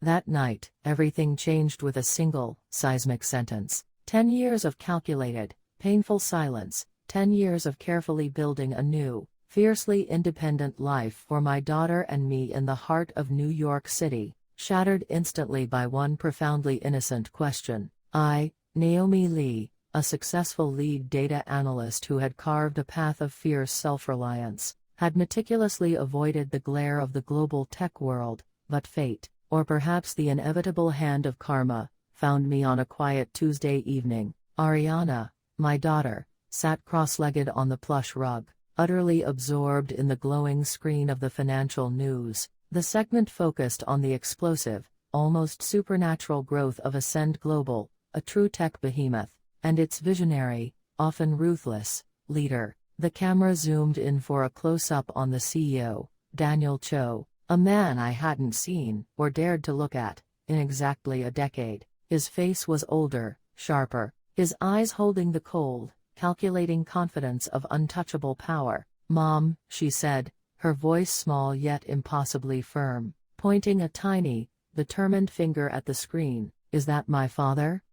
That night, everything changed with a single, seismic sentence. 10 years of calculated, painful silence, 10 years of carefully building a new, fiercely independent life for my daughter and me in the heart of New York City, shattered instantly by one profoundly innocent question. I, Naomi Lee, a successful lead data analyst who had carved a path of fierce self-reliance, had meticulously avoided the glare of the global tech world, but fate, or perhaps the inevitable hand of karma, found me on a quiet Tuesday evening. Ariana, my daughter, sat cross-legged on the plush rug, utterly absorbed in the glowing screen of the financial news. The segment focused on the explosive, almost supernatural growth of Ascend Global, a true tech behemoth, and its visionary, often ruthless, leader. The camera zoomed in for a close-up on the CEO, Daniel Cho, a man I hadn't seen, or dared to look at, in exactly a decade. His face was older, sharper, his eyes holding the cold, calculating confidence of untouchable power. "Mom," she said, her voice small yet impossibly firm, pointing a tiny, determined finger at the screen. "Is that my father?"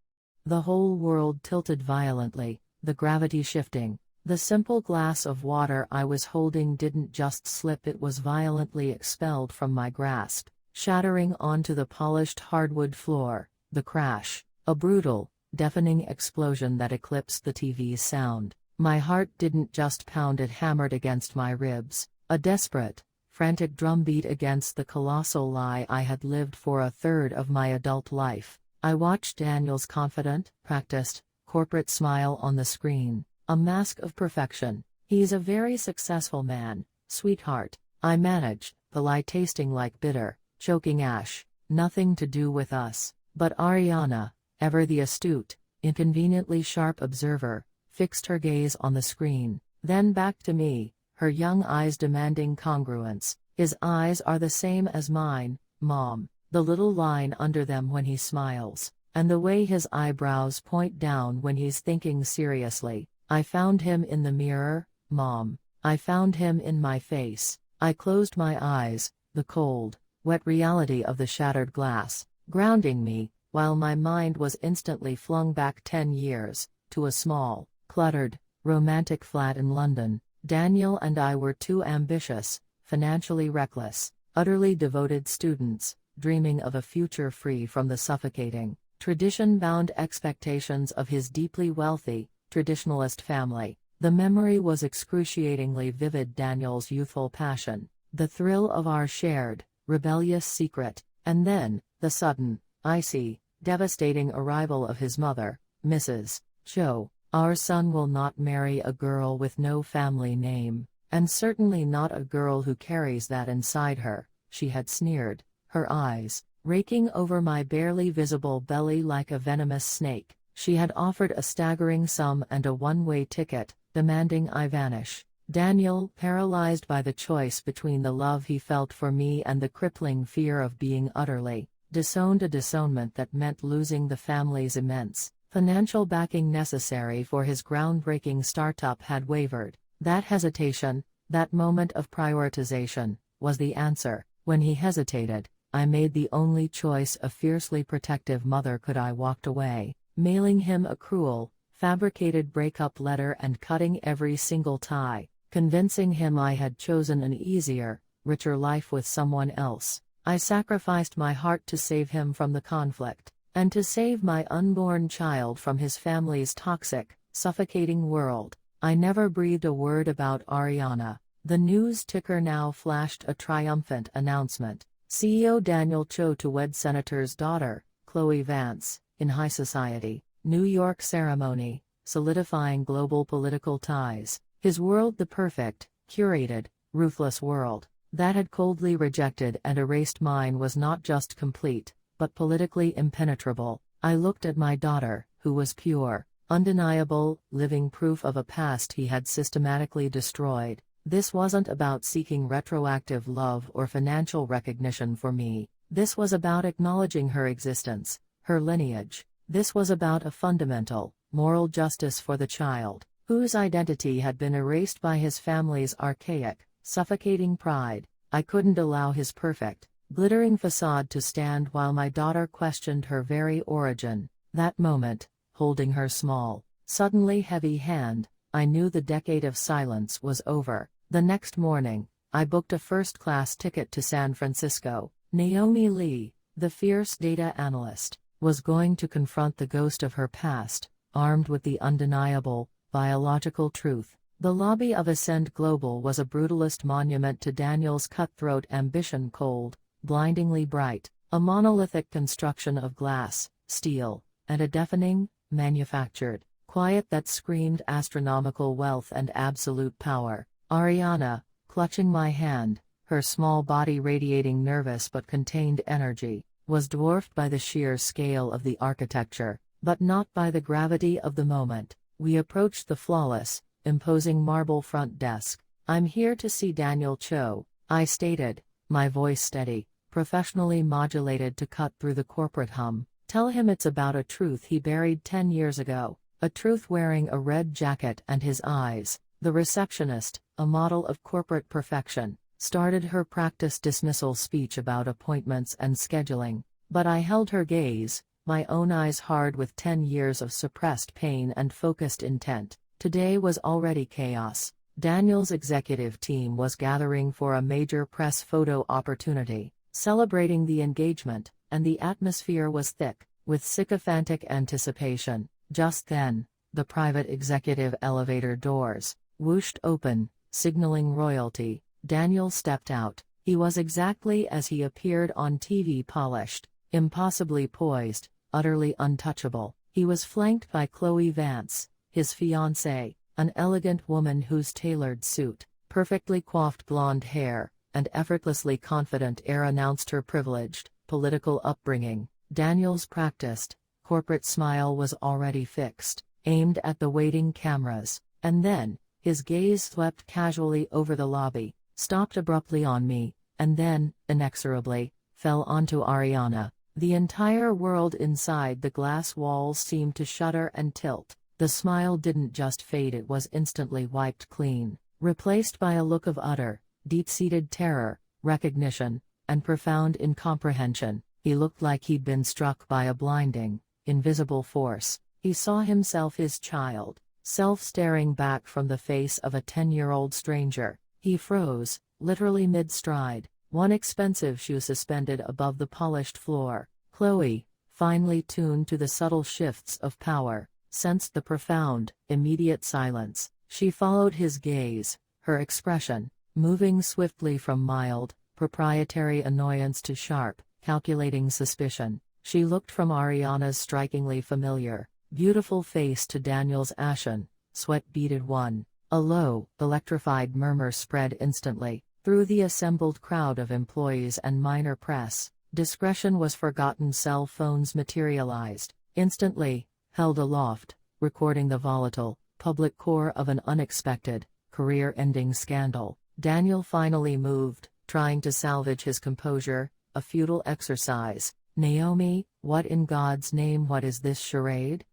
The whole world tilted violently, the gravity shifting. The simple glass of water I was holding didn't just slip, it was violently expelled from my grasp, shattering onto the polished hardwood floor. The crash, a brutal, deafening explosion that eclipsed the TV's sound. My heart didn't just pound, it hammered against my ribs, a desperate, frantic drumbeat against the colossal lie I had lived for a third of my adult life. I watched Daniel's confident, practiced, corporate smile on the screen, a mask of perfection. "He's a very successful man, sweetheart," I managed, the lie tasting like bitter, choking ash. "Nothing to do with us." But Ariana, ever the astute, inconveniently sharp observer, fixed her gaze on the screen, then back to me, her young eyes demanding congruence. "His eyes are the same as mine, Mom, the little line under them when he smiles, and the way his eyebrows point down when he's thinking seriously. I found him in the mirror, Mom. I found him in my face." I closed my eyes, the cold, wet reality of the shattered glass, grounding me, while my mind was instantly flung back 10 years, to a small, cluttered, romantic flat in London. Daniel and I were two ambitious, financially reckless, utterly devoted students, dreaming of a future free from the suffocating, tradition-bound expectations of his deeply wealthy, traditionalist family. The memory was excruciatingly vivid: Daniel's youthful passion, the thrill of our shared, rebellious secret, and then, the sudden, icy, devastating arrival of his mother, Mrs. Cho. "Our son will not marry a girl with no family name, and certainly not a girl who carries that inside her," she had sneered, her eyes, raking over my barely visible belly like a venomous snake. She had offered a staggering sum and a one-way ticket, demanding I vanish. Daniel, paralyzed by the choice between the love he felt for me and the crippling fear of being utterly disowned, a disownment that meant losing the family's immense financial backing necessary for his groundbreaking startup, had wavered. That hesitation, that moment of prioritization, was the answer. When he hesitated, I made the only choice a fiercely protective mother could. I walked away, mailing him a cruel, fabricated breakup letter and cutting every single tie, convincing him I had chosen an easier, richer life with someone else. I sacrificed my heart to save him from the conflict, and to save my unborn child from his family's toxic, suffocating world. I never breathed a word about Ariana. The news ticker now flashed a triumphant announcement. CEO Daniel Cho to wed Senator's daughter, Chloe Vance, in high society. New York ceremony, solidifying global political ties. His world, the perfect, curated, ruthless world that had coldly rejected and erased mine, was not just complete, but politically impenetrable. I looked at my daughter, who was pure, undeniable, living proof of a past he had systematically destroyed. This wasn't about seeking retroactive love or financial recognition for me. This was about acknowledging her existence, her lineage. This was about a fundamental, moral justice for the child, whose identity had been erased by his family's archaic, suffocating pride. I couldn't allow his perfect, glittering facade to stand while my daughter questioned her very origin. That moment, holding her small, suddenly heavy hand, I knew the decade of silence was over. The next morning, I booked a first-class ticket to San Francisco. Naomi Lee, the fierce data analyst, was going to confront the ghost of her past, armed with the undeniable, biological truth. The lobby of Ascend Global was a brutalist monument to Daniel's cutthroat ambition, cold, blindingly bright, a monolithic construction of glass, steel, and a deafening, manufactured, quiet that screamed astronomical wealth and absolute power. Ariana, clutching my hand, her small body radiating nervous but contained energy, was dwarfed by the sheer scale of the architecture, but not by the gravity of the moment. We approached the flawless, imposing marble front desk. "I'm here to see Daniel Cho," I stated, my voice steady, professionally modulated to cut through the corporate hum. "Tell him it's about a truth he buried 10 years ago, a truth wearing a red jacket and his eyes." The receptionist, a model of corporate perfection, started her practice dismissal speech about appointments and scheduling, but I held her gaze, my own eyes hard with 10 years of suppressed pain and focused intent. Today was already chaos. Daniel's executive team was gathering for a major press photo opportunity, celebrating the engagement, and the atmosphere was thick, with sycophantic anticipation. Just then, the private executive elevator doors whooshed open, signaling royalty. Daniel stepped out. He was exactly as he appeared on TV, polished, impossibly poised, utterly untouchable. He was flanked by Chloe Vance, his fiancée, an elegant woman whose tailored suit, perfectly coiffed blonde hair, and effortlessly confident air announced her privileged, political upbringing. Daniel's practiced, corporate smile was already fixed, aimed at the waiting cameras, and then, his gaze swept casually over the lobby, stopped abruptly on me, and then, inexorably, fell onto Ariana. The entire world inside the glass walls seemed to shudder and tilt. The smile didn't just fade, it was instantly wiped clean, replaced by a look of utter, deep-seated terror, recognition, and profound incomprehension. He looked like he'd been struck by a blinding, invisible force. He saw himself, his child, self staring back from the face of a 10-year-old stranger. He froze, literally mid-stride, one expensive shoe suspended above the polished floor. Chloe, finely tuned to the subtle shifts of power, sensed the profound, immediate silence. She followed his gaze, her expression, moving swiftly from mild, proprietary annoyance to sharp, calculating suspicion. She looked from Ariana's strikingly familiar, beautiful face to Daniel's ashen, sweat-beaded one. A low, electrified murmur spread instantly through the assembled crowd of employees and minor press. Discretion was forgotten. Cell phones materialized, instantly, held aloft, recording the volatile, public core of an unexpected, career-ending scandal. Daniel finally moved, trying to salvage his composure, a futile exercise. "Naomi, what in God's name, what is this charade?"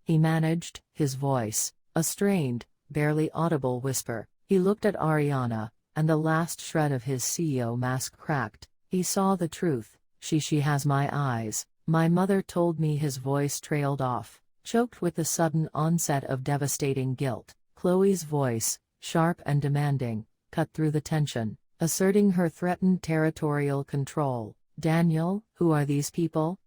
he managed, his voice, a strained, barely audible whisper. He looked at Ariana, and the last shred of his CEO mask cracked. He saw the truth. She has my eyes. My mother told me." His voice trailed off, choked with the sudden onset of devastating guilt. Chloe's voice, sharp and demanding, cut through the tension, asserting her threatened territorial control. "Daniel, who are these people?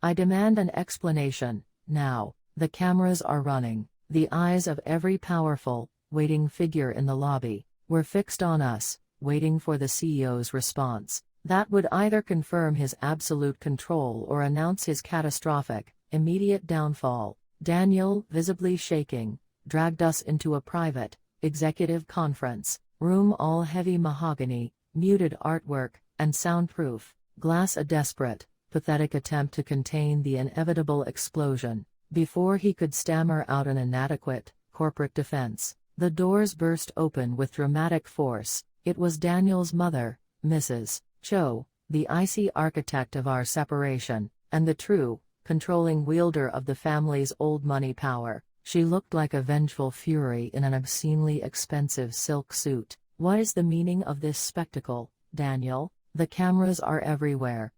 I demand an explanation, now. The cameras are running." The eyes of every powerful, waiting figure in the lobby were fixed on us, waiting for the CEO's response. That would either confirm his absolute control or announce his catastrophic, immediate downfall. Daniel, visibly shaking, dragged us into a private, executive conference room, all heavy mahogany, muted artwork, and soundproof glass, a desperate, pathetic attempt to contain the inevitable explosion. Before he could stammer out an inadequate, corporate defense, the doors burst open with dramatic force. It was Daniel's mother, Mrs. Cho, the icy architect of our separation, and the true, controlling wielder of the family's old money power. She looked like a vengeful fury in an obscenely expensive silk suit. "What is the meaning of this spectacle, Daniel?" The cameras are everywhere.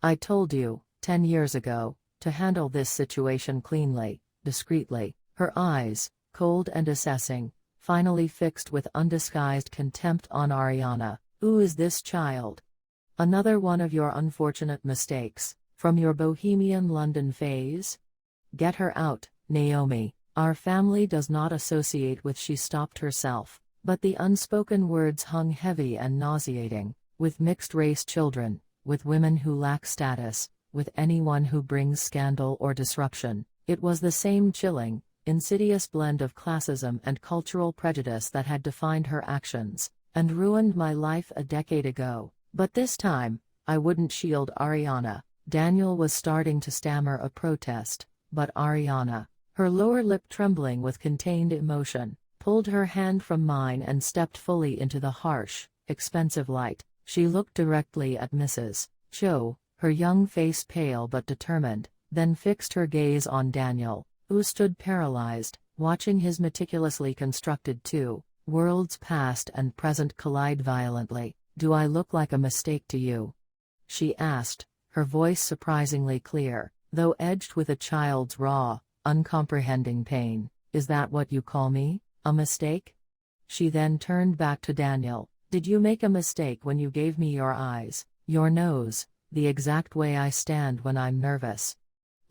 I told you, 10 years ago, to handle this situation cleanly, discreetly. Her eyes, cold and assessing, finally fixed with undisguised contempt on Ariana. Who is this child? Another one of your unfortunate mistakes, from your bohemian London phase? Get her out, Naomi. Our family does not associate with. She stopped herself, but the unspoken words hung heavy and nauseating. With mixed-race children, with women who lack status, with anyone who brings scandal or disruption. It was the same chilling, insidious blend of classism and cultural prejudice that had defined her actions, and ruined my life a decade ago. But this time, I wouldn't shield Ariana. Daniel was starting to stammer a protest, but Ariana, her lower lip trembling with contained emotion, pulled her hand from mine and stepped fully into the harsh, expensive light. She looked directly at Mrs. Cho, her young face pale but determined, then fixed her gaze on Daniel, who stood paralyzed, watching his meticulously constructed two worlds past and present collide violently. Do I look like a mistake to you? She asked, her voice surprisingly clear, though edged with a child's raw, uncomprehending pain. Is that what you call me, a mistake? She then turned back to Daniel. Did you make a mistake when you gave me your eyes, your nose, the exact way I stand when I'm nervous?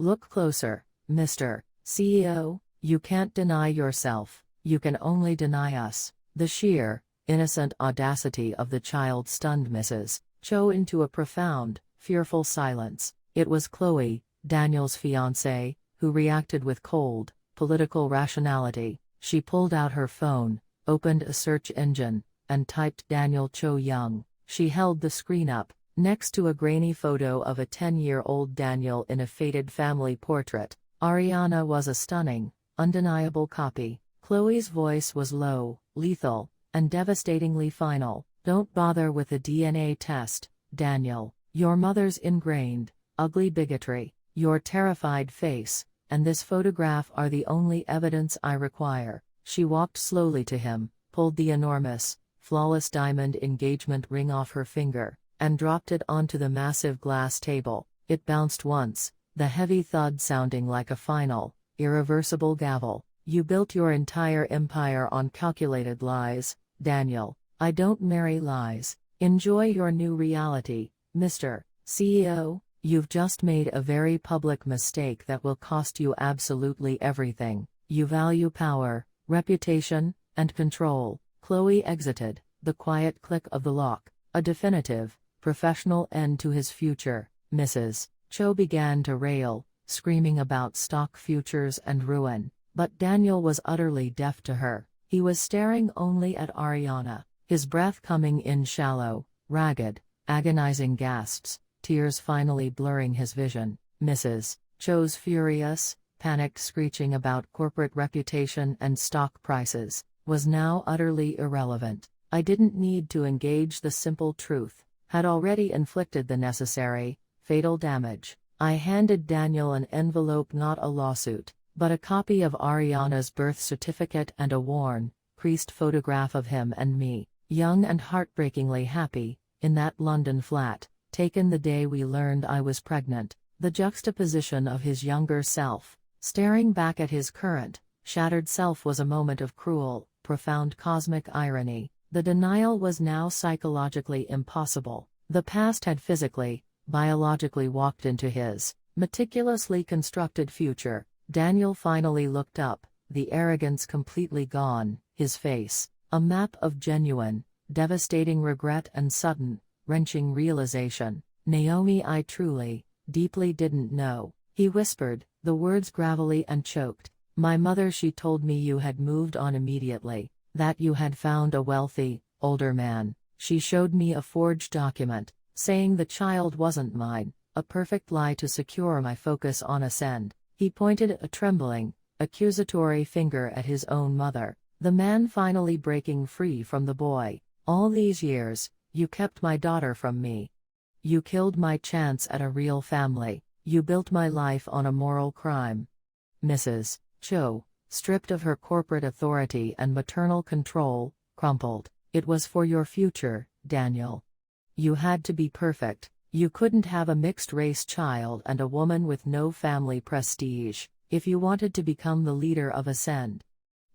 Look closer, Mr. CEO, you can't deny yourself, you can only deny us. The sheer, innocent audacity of the child stunned Mrs. Cho into a profound, fearful silence. It was Chloe, Daniel's fiancée, who reacted with cold, political rationality. She pulled out her phone, opened a search engine, and typed Daniel Cho Young. She held the screen up, next to a grainy photo of a 10-year-old Daniel in a faded family portrait. Ariana was a stunning, undeniable copy. Chloe's voice was low, lethal, and devastatingly final. Don't bother with a DNA test, Daniel. Your mother's ingrained, ugly bigotry, your terrified face, and this photograph are the only evidence I require. She walked slowly to him, pulled the enormous, flawless diamond engagement ring off her finger, and dropped it onto the massive glass table. It bounced once, the heavy thud sounding like a final, irreversible gavel. You built your entire empire on calculated lies, Daniel. I don't marry lies. Enjoy your new reality, Mr. CEO. You've just made a very public mistake that will cost you absolutely everything. You value power, reputation, and control. Chloe exited, the quiet click of the lock, a definitive, professional end to his future. Mrs. Cho began to rail, screaming about stock futures and ruin, but Daniel was utterly deaf to her. He was staring only at Ariana, his breath coming in shallow, ragged, agonizing gasps, tears finally blurring his vision. Mrs. Cho's furious, panicked screeching about corporate reputation and stock prices was now utterly irrelevant. I didn't need to engage. The simple truth had already inflicted the necessary, fatal damage. I handed Daniel an envelope, not a lawsuit, but a copy of Ariana's birth certificate and a worn, creased photograph of him and me, young and heartbreakingly happy, in that London flat, taken the day we learned I was pregnant. The juxtaposition of his younger self, staring back at his current, shattered self was a moment of cruel, profound cosmic irony. The denial was now psychologically impossible. The past had physically, biologically walked into his meticulously constructed future. Daniel finally looked up, the arrogance completely gone, his face, a map of genuine, devastating regret and sudden, wrenching realization. Naomi, I truly, deeply didn't know. He whispered, the words gravelly and choked. My mother, she told me you had moved on immediately, that you had found a wealthy, older man. She showed me a forged document, saying the child wasn't mine, a perfect lie to secure my focus on Ascend. He pointed a trembling, accusatory finger at his own mother, the man finally breaking free from the boy. All these years, you kept my daughter from me. You killed my chance at a real family. You built my life on a moral crime. Mrs. Cho, stripped of her corporate authority and maternal control, crumpled. It was for your future, Daniel. You had to be perfect. You couldn't have a mixed-race child and a woman with no family prestige, if you wanted to become the leader of Ascend.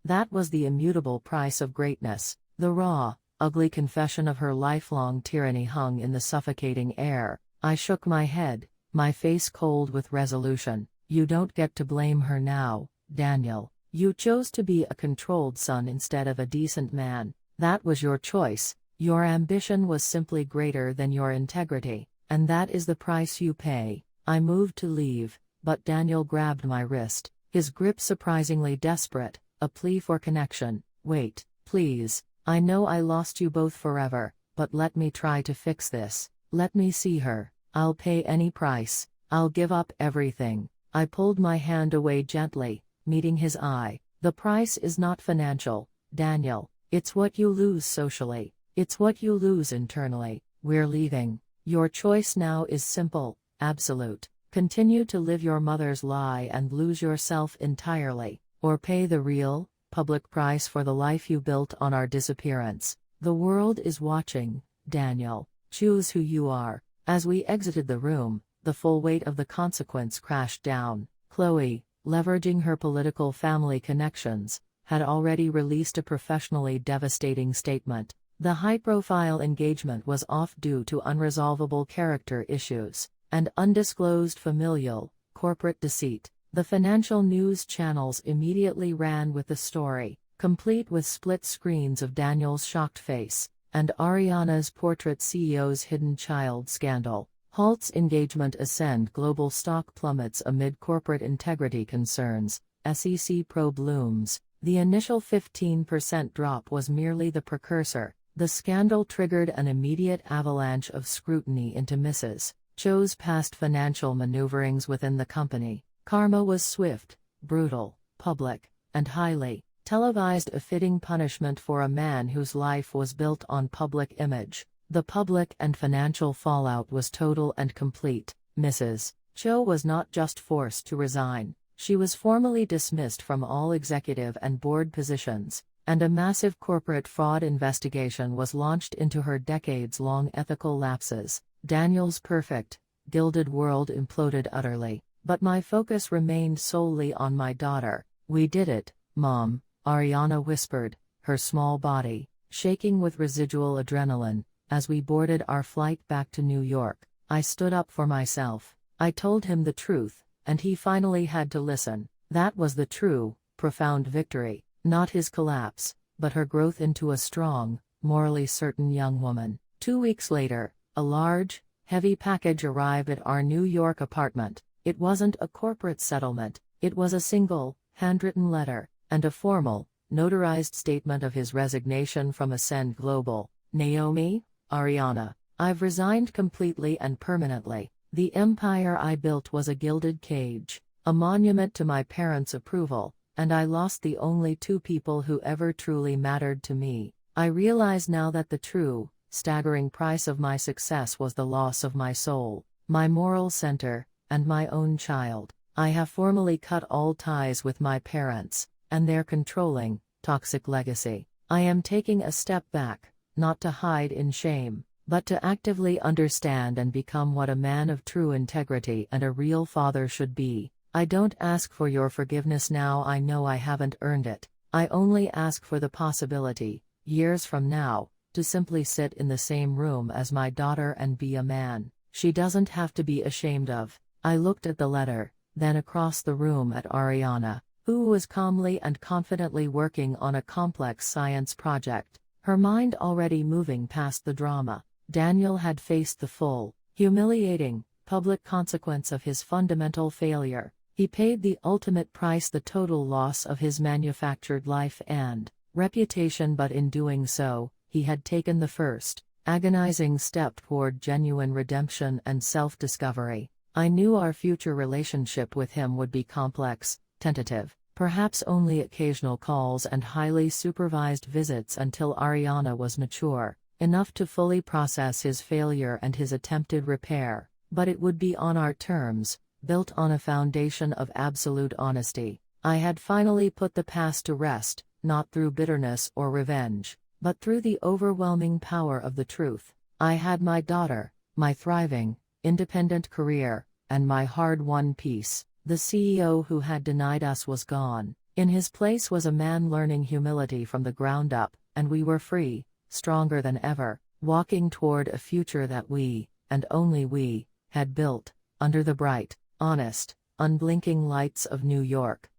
That was the immutable price of greatness. The raw, ugly confession of her lifelong tyranny hung in the suffocating air. I shook my head, my face cold with resolution. You don't get to blame her now, Daniel. You chose to be a controlled son instead of a decent man. That was your choice. Your ambition was simply greater than your integrity, and that is the price you pay. I moved to leave, but Daniel grabbed my wrist, his grip surprisingly desperate, a plea for connection. Wait, please. I know I lost you both forever, but let me try to fix this. Let me see her. I'll pay any price. I'll give up everything. I pulled my hand away gently, meeting his eye. The price is not financial, Daniel. It's what you lose socially. It's what you lose internally. We're leaving. Your choice now is simple, absolute. Continue to live your mother's lie and lose yourself entirely, or pay the real, public price for the life you built on our disappearance. The world is watching, Daniel. Choose who you are. As we exited the room, the full weight of the consequence crashed down. Chloe, leveraging her political family connections, had already released a professionally devastating statement. The high-profile engagement was off due to unresolvable character issues and undisclosed familial, corporate deceit. The financial news channels immediately ran with the story, complete with split screens of Daniel's shocked face, and Ariana's portrait CEO's hidden child scandal. Halt's engagement Ascend Global stock plummets amid corporate integrity concerns, SEC probe looms. The initial 15% drop was merely the precursor. The scandal triggered an immediate avalanche of scrutiny into Mrs. Cho's past financial maneuverings within the company. Karma was swift, brutal, public, and highly televised, a fitting punishment for a man whose life was built on public image. The public and financial fallout was total and complete. Mrs. Cho was not just forced to resign, she was formally dismissed from all executive and board positions, and a massive corporate fraud investigation was launched into her decades-long ethical lapses. Daniel's perfect, gilded world imploded utterly. But my focus remained solely on my daughter. We did it, Mom, Ariana whispered, her small body shaking with residual adrenaline. As we boarded our flight back to New York, I stood up for myself. I told him the truth, and he finally had to listen. That was the true, profound victory, not his collapse, but her growth into a strong, morally certain young woman. 2 weeks later, a large, heavy package arrived at our New York apartment. It wasn't a corporate settlement, it was a single, handwritten letter, and a formal, notarized statement of his resignation from Ascend Global. Naomi, Ariana, I've resigned completely and permanently. The empire I built was a gilded cage, a monument to my parents' approval, and I lost the only two people who ever truly mattered to me. I realize now that the true, staggering price of my success was the loss of my soul, my moral center, and my own child. I have formally cut all ties with my parents, and their controlling, toxic legacy. I am taking a step back, not to hide in shame, but to actively understand and become what a man of true integrity and a real father should be. I don't ask for your forgiveness now. I know I haven't earned it. I only ask for the possibility, years from now, to simply sit in the same room as my daughter and be a man she doesn't have to be ashamed of. I looked at the letter, then across the room at Ariana, who was calmly and confidently working on a complex science project, her mind already moving past the drama. Daniel had faced the full, humiliating, public consequence of his fundamental failure. He paid the ultimate price, the total loss of his manufactured life and reputation, but in doing so, he had taken the first, agonizing step toward genuine redemption and self-discovery. I knew our future relationship with him would be complex, tentative, perhaps only occasional calls and highly supervised visits until Ariana was mature enough to fully process his failure and his attempted repair, but it would be on our terms, built on a foundation of absolute honesty. I had finally put the past to rest, not through bitterness or revenge, but through the overwhelming power of the truth. I had my daughter, my thriving, independent career, and my hard-won peace. The CEO who had denied us was gone. In his place was a man learning humility from the ground up, and we were free, stronger than ever, walking toward a future that we, and only we, had built, under the bright, honest, unblinking lights of New York.